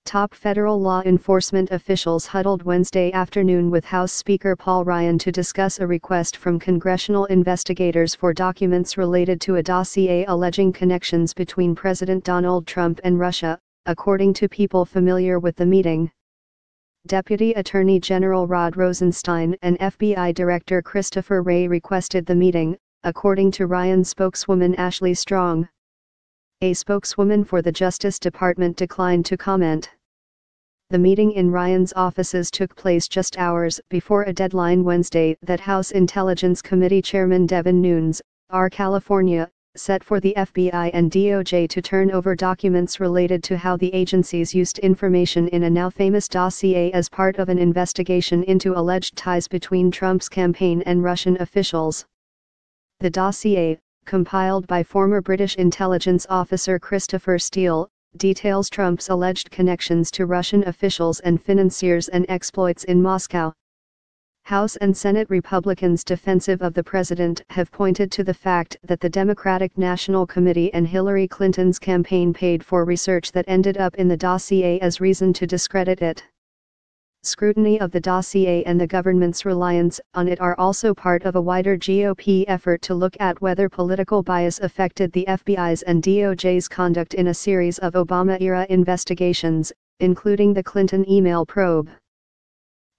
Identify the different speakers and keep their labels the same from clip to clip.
Speaker 1: Top federal law enforcement officials huddled Wednesday afternoon with House Speaker Paul Ryan to discuss a request from congressional investigators for documents related to a dossier alleging connections between President Donald Trump and Russia, according to people familiar with the meeting. Deputy Attorney General Rod Rosenstein and FBI Director Christopher Wray requested the meeting, according to Ryan's spokeswoman Ashley Strong. A spokeswoman for the Justice Department declined to comment. The meeting in Ryan's offices took place just hours before a deadline Wednesday that House Intelligence Committee Chairman Devin Nunes, R. California, set for the FBI and DOJ to turn over documents related to how the agencies used information in a now famous dossier as part of an investigation into alleged ties between Trump's campaign and Russian officials. The dossier, compiled by former British intelligence officer Christopher Steele, details Trump's alleged connections to Russian officials and financiers and exploits in Moscow. House and Senate Republicans defensive of the president have pointed to the fact that the Democratic National Committee and Hillary Clinton's campaign paid for research that ended up in the dossier as reason to discredit it. Scrutiny of the dossier and the government's reliance on it are also part of a wider GOP effort to look at whether political bias affected the FBI's and DOJ's conduct in a series of Obama-era investigations, including the Clinton email probe.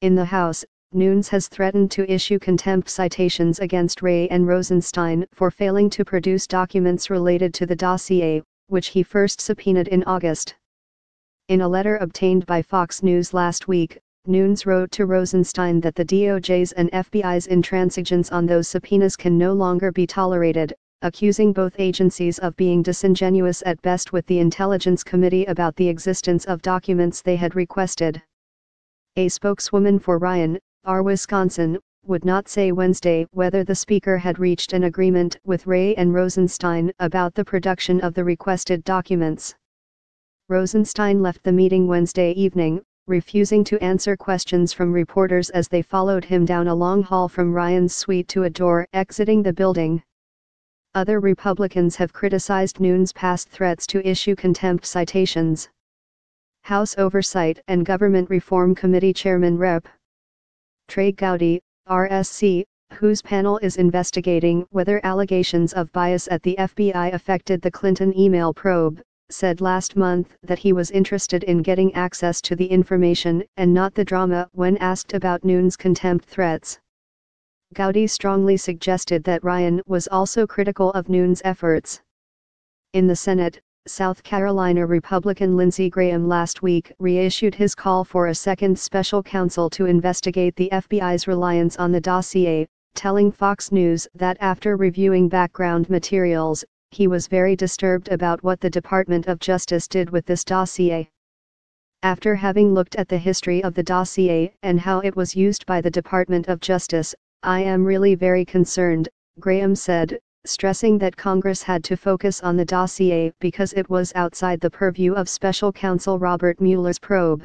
Speaker 1: In the House, Nunes has threatened to issue contempt citations against Wray and Rosenstein for failing to produce documents related to the dossier, which he first subpoenaed in August. In a letter obtained by Fox News last week, Nunes wrote to Rosenstein that the DOJ's and FBI's intransigence on those subpoenas can no longer be tolerated, accusing both agencies of being disingenuous at best with the Intelligence Committee about the existence of documents they had requested. A spokeswoman for Ryan, R. Wisconsin, would not say Wednesday whether the Speaker had reached an agreement with Wray and Rosenstein about the production of the requested documents. Rosenstein left the meeting Wednesday evening, refusing to answer questions from reporters as they followed him down a long hall from Ryan's suite to a door exiting the building. Other Republicans have criticized Nunes' past threats to issue contempt citations. House Oversight and Government Reform Committee Chairman Rep. Trey Gowdy, RSC, whose panel is investigating whether allegations of bias at the FBI affected the Clinton email probe, said last month that he was interested in getting access to the information and not the drama when asked about Nunes' contempt threats. Gowdy strongly suggested that Ryan was also critical of Nunes' efforts. In the Senate, South Carolina Republican Lindsey Graham last week reissued his call for a second special counsel to investigate the FBI's reliance on the dossier, telling Fox News that after reviewing background materials, he was very disturbed about what the Department of Justice did with this dossier. After having looked at the history of the dossier and how it was used by the Department of Justice, I am really very concerned, Graham said, stressing that Congress had to focus on the dossier because it was outside the purview of Special Counsel Robert Mueller's probe.